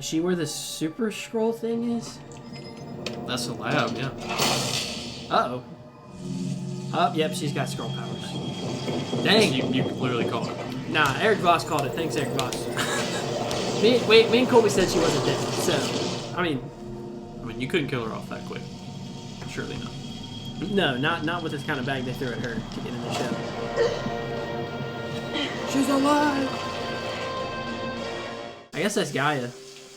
Is she where the super scroll thing is? That's the lab, yeah. Uh-oh. Oh, yep, she's got scroll powers. Dang. You literally called it. Nah, Eric Voss called it. Thanks, Eric Voss. me and Colby said she wasn't dead, so, I mean, you couldn't kill her off that quick. Surely not. No, not with this kind of bag they threw at her to get in the show. She's alive! I guess that's Gaia.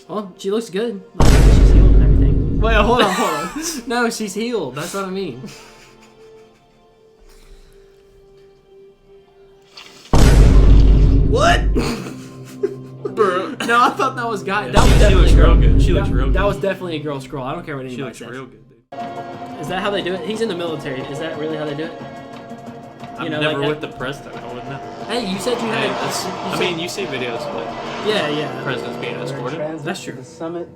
Well, she looks good. Like, she's healed and everything. Wait, hold on. No, she's healed. That's what I mean. What? No, I thought that was Gaia. Yeah, that was she looks real good. She looks real good. That was definitely a girl scroll. I don't care what anybody says. She looks real good, dude. Is that how they do it? He's in the military. Is that really how they do it? I'm never with the president. I wouldn't know. Hey, you said you had. You see videos of it. Yeah. The president's being escorted. That's true. The summit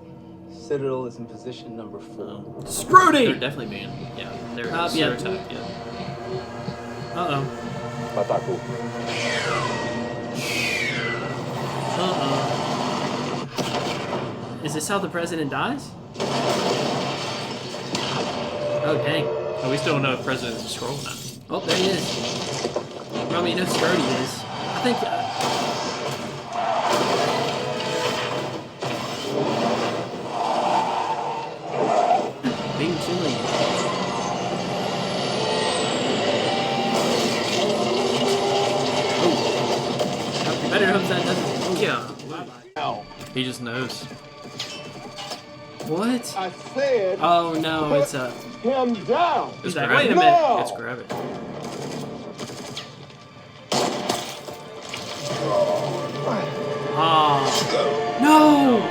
Citadel is in position number 4. Scrooty! They're definitely being. Yeah, they're stereotyped. Yeah. Uh-oh. Is this how the president dies? Oh, dang. And we still don't know if President's a scroll now. Oh, there he is. Well, I mean, you know Scrody is. I think... being chilly. Oh. Better hope that doesn't... Oh, Yeah. Ow. He just knows. What? I said... Oh, no, it's a... him down! He's Just like, grab wait a it. minute. No! Let's grab it. Ah. No!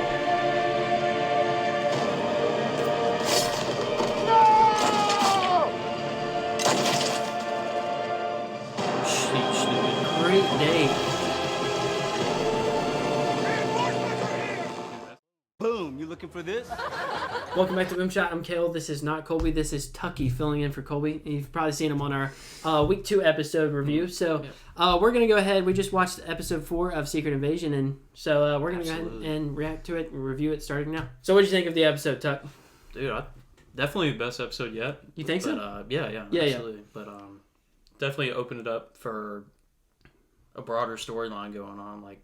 Sheesh, dude. Great day. Boom, you looking for this? Welcome back to BoomShot. I'm Kale. This is not Colby. This is Tucky filling in for Colby. You've probably seen him on our week 2 episode review. So we're going to go ahead. We just watched episode 4 of Secret Invasion. And so we're going to go ahead and react to it and review it starting now. So what did you think of the episode, Tuck? Dude, definitely the best episode yet. You think so? Yeah, absolutely. But definitely opened it up for a broader storyline going on. Like,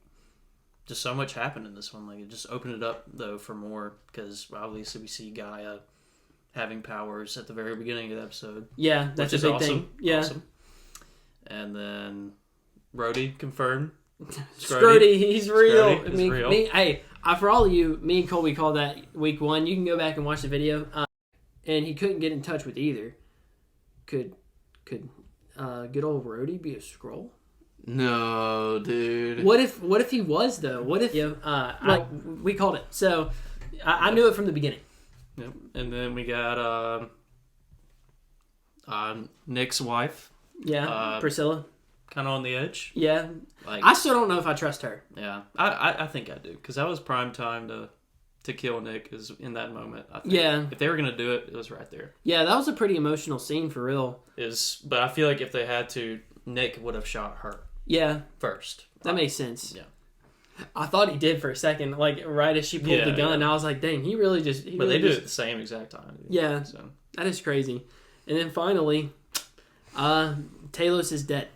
just so much happened in this one. Like, it just opened it up, though, for more. Because, obviously, we see Gaia having powers at the very beginning of the episode. Yeah, that's a big thing. Yeah. Awesome. And then Rhodey confirmed. Scrody, he's real. Scrody is real. Hey, for all of you, me and Colby called that week 1. You can go back and watch the video. And he couldn't get in touch with either. Could good old Rhodey be a scroll? No, dude. What if he was though? What if we called it? So I knew it from the beginning. Yep. And then we got Nick's wife. Yeah, Priscilla. Kind of on the edge. Yeah, Like, I still don't know if I trust her. Yeah, I think I do, because that was prime time to kill Nick is in that moment. I think. Yeah, if they were gonna do it, it was right there. Yeah, that was a pretty emotional scene for real. But I feel like if they had to, Nick would have shot her. Yeah, first. That makes sense. Yeah, I thought he did for a second, like right as she pulled the gun. Yeah. I was like, dang, he really just. But they do it at the same exact time. Dude. Yeah, so that is crazy. And then finally, Talos is dead.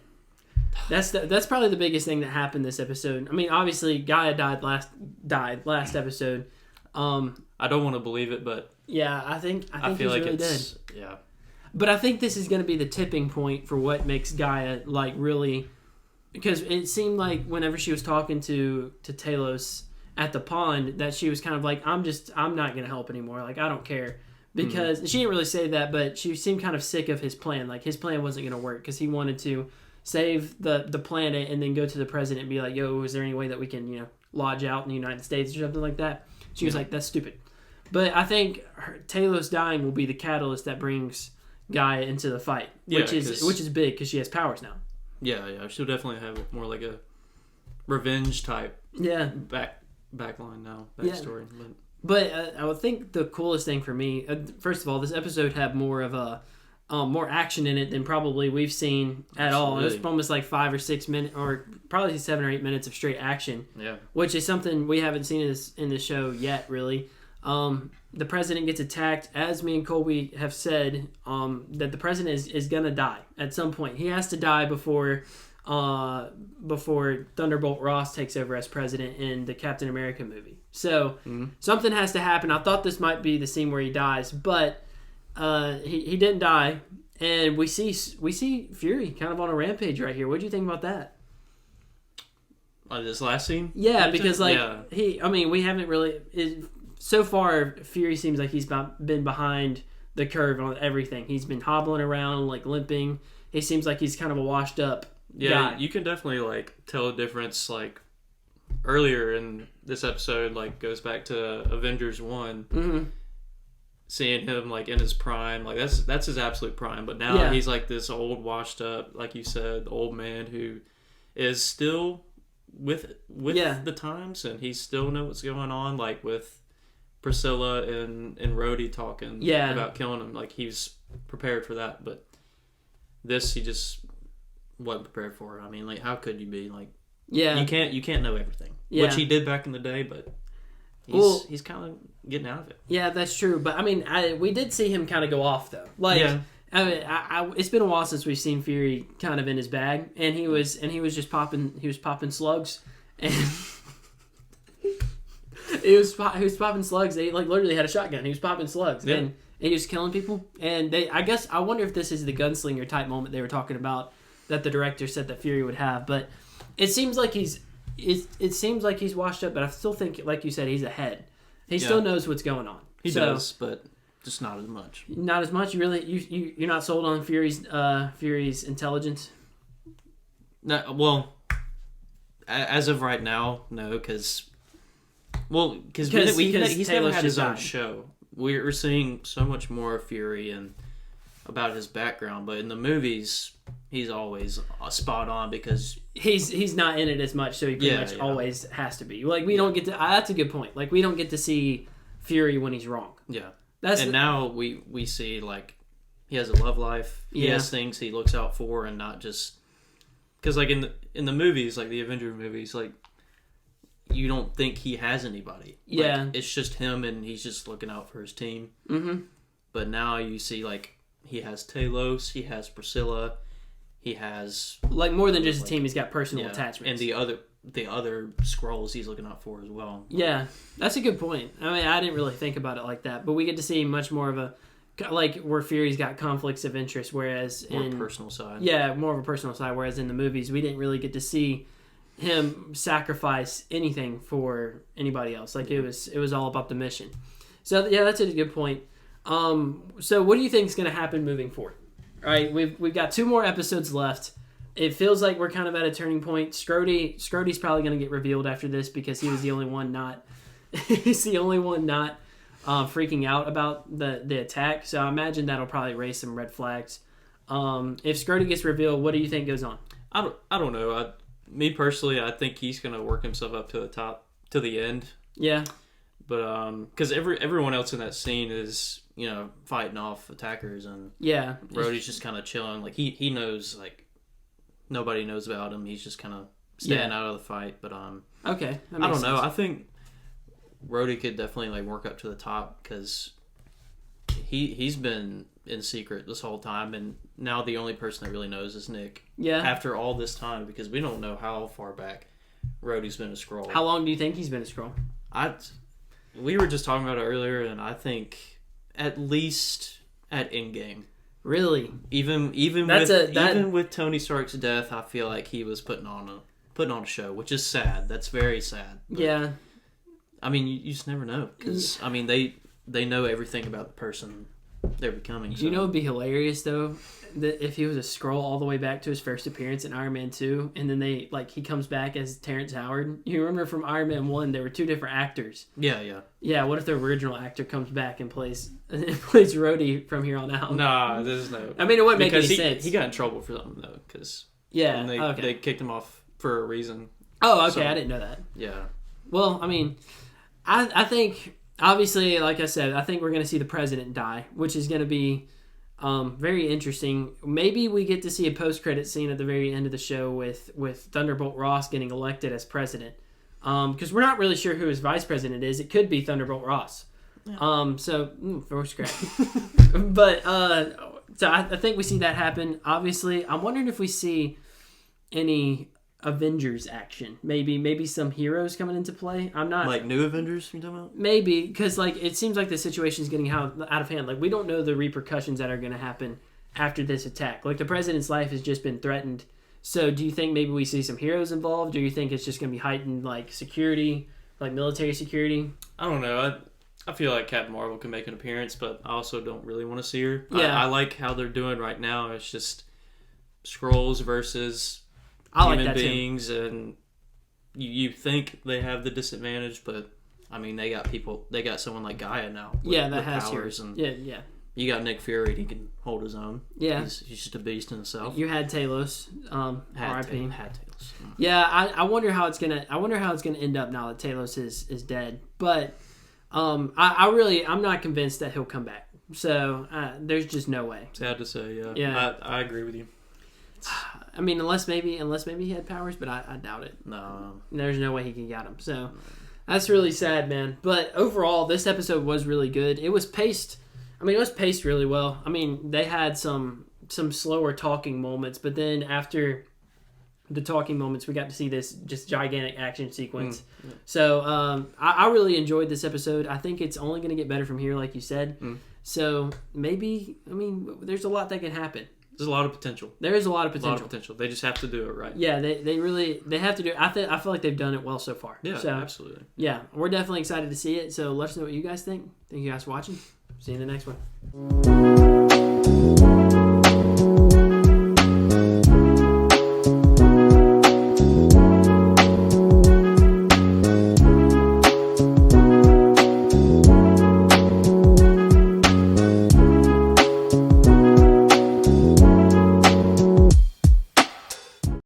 That's probably the biggest thing that happened this episode. I mean, obviously, Gaia died last episode. I don't want to believe it, but yeah, I think I feel he's like really it's dead. Yeah. But I think this is going to be the tipping point for what makes Gaia like really, because it seemed like whenever she was talking to Talos at the pond that she was kind of like, I'm not going to help anymore. Like, I don't care. Because she didn't really say that, but she seemed kind of sick of his plan. Like, his plan wasn't going to work because he wanted to save the planet and then go to the president and be like, yo, is there any way that we can, lodge out in the United States or something like that? She was like, that's stupid. But I think Talos dying will be the catalyst that brings Gaia into the fight, which is big because she has powers now. Yeah, she'll definitely have more like a revenge type. Yeah, backline now, backstory. But I would think the coolest thing for me, first of all, this episode had more of more action in it than probably we've seen at all. It was almost like 5 or 6 minutes, or probably 7 or 8 minutes of straight action. Yeah. Which is something we haven't seen in this show yet, really. The president gets attacked. As me and Colby have said, that the president is going to die at some point. He has to die before Thunderbolt Ross takes over as president in the Captain America movie. So something has to happen. I thought this might be the scene where he dies, but he didn't die, and we see Fury kind of on a rampage right here. What do you think about that? This last scene? Yeah, because we haven't really so far. Fury seems like he's been behind the curve on everything. He's been hobbling around, like limping. He seems like he's kind of a washed up guy. You can definitely like tell a difference. Like earlier in this episode, like goes back to Avengers 1. Mm-hmm. Seeing him like in his prime, like that's his absolute prime. But now he's like this old, washed up, like you said, old man who is still with the times, and he still knows what's going on. Like with Priscilla and Rhodey talking about killing him, like he's prepared for that. But this, he just wasn't prepared for. I mean, like how could you be? Like you can't know everything, which he did back in the day, but. He's kind of getting out of it. Yeah, that's true. But I mean, we did see him kind of go off though. Like, I mean, it's been a while since we've seen Fury kind of in his bag, and he was just popping. He was popping slugs, and he was popping slugs. They like literally had a shotgun. He was popping slugs, and he was killing people. And I wonder if this is the gunslinger type moment they were talking about that the director said that Fury would have. But it seems like it seems like he's washed up, but I still think, like you said, he's ahead. He still knows what's going on. He does, but just not as much. Not as much. You're not sold on Fury's intelligence. No, well, as of right now, no, because he's never had his own show. We're seeing so much more of Fury and about his background, but in the movies, he's always spot on because he's not in it as much, so he pretty much always has to be. Like we don't get to. That's a good point. Like we don't get to see Fury when he's wrong. Yeah, now we see like he has a love life. He has things he looks out for, and not just because like in the movies, like the Avengers movies, like you don't think he has anybody. Like, it's just him, and he's just looking out for his team. Mm-hmm. But now you see like. He has Talos, he has Priscilla, he has like more than just a team. He's got personal attachments, and the other Skrulls he's looking out for as well. Yeah, that's a good point. I mean, I didn't really think about it like that, but we get to see much more of a like where Fury's got conflicts of interest, whereas more personal side. Yeah, more of a personal side. Whereas in the movies, we didn't really get to see him sacrifice anything for anybody else. Like it was all about the mission. So yeah, that's a good point. So what do you think is going to happen moving forward? All right, we've got 2 more episodes left. It feels like we're kind of at a turning point. Scrody's probably going to get revealed after this because he was the only one not freaking out about the attack. So I imagine that'll probably raise some red flags. If Scrody gets revealed, what do you think goes on? I don't know. Me personally, I think he's going to work himself up to the top to the end. Yeah. But because everyone else in that scene is fighting off attackers, and Rhodey's just kind of chilling. Like he knows like nobody knows about him. He's just kind of staying out of the fight. But okay, I don't know. I think Rhodey could definitely like work up to the top because he's been in secret this whole time, and now the only person that really knows is Nick. Yeah. After all this time, because we don't know how far back Rhodey's been a Skrull. How long do you think he's been a Skrull? We were just talking about it earlier, and I think at least at Endgame. Really? Even with Tony Stark's death, I feel like he was putting on a show, which is sad. That's very sad. But, yeah. I mean, you just never know because I mean they know everything about the person they're becoming. So. You know, it'd be hilarious though that if he was a Skrull all the way back to his first appearance in Iron Man 2, and then he comes back as Terrence Howard. You remember from Iron Man 1, there were 2 different actors. Yeah. What if the original actor comes back and plays Rhodey from here on out? Nah, there's no. I mean, it wouldn't make any sense. He got in trouble for something though, because they kicked him off for a reason. Oh, okay, so, I didn't know that. Yeah. Well, I mean, I think obviously, like I said, I think we're going to see the president die, which is going to be Very interesting. Maybe we get to see a post-credit scene at the very end of the show with Thunderbolt Ross getting elected as president. Because we're not really sure who his vice president is. It could be Thunderbolt Ross. Yeah. Voice crack. But so I think we see that happen. Obviously, I'm wondering if we see any Avengers action. Maybe some heroes coming into play. I'm not like new Avengers. You talking about? Maybe because like it seems like the situation is getting out of hand. Like we don't know the repercussions that are going to happen after this attack. Like the president's life has just been threatened. So do you think maybe we see some heroes involved, or do you think it's just going to be heightened like security, like military security? I don't know. I feel like Captain Marvel can make an appearance, but I also don't really want to see her. Yeah. I like how they're doing right now. It's just Skrulls versus human beings, and you think they have the disadvantage, but I mean they got someone like Gaia now. That has powers, and yeah. You got Nick Fury; he can hold his own. Yeah, he's just a beast in himself. You had Talos, R.I.P. Had Talos. Yeah, I wonder how it's gonna end up now that Talos is dead. But I'm not convinced that he'll come back. So there's just no way. Sad to say, yeah. Yeah, I agree with you. I mean, unless maybe he had powers, but I doubt it. No, there's no way he can get him. So that's really sad, man. But overall, this episode was really good. It was paced. I mean, it was paced really well. I mean, they had some slower talking moments, but then after the talking moments, we got to see this just gigantic action sequence. Yeah. So I really enjoyed this episode. I think it's only going to get better from here, like you said. So maybe, I mean, there's a lot that can happen. There's a lot of potential. There is a lot of potential. They just have to do it right. Yeah, they have to do it. I feel like they've done it well so far. Yeah, so, absolutely. Yeah, we're definitely excited to see it. So let us know what you guys think. Thank you guys for watching. See you in the next one.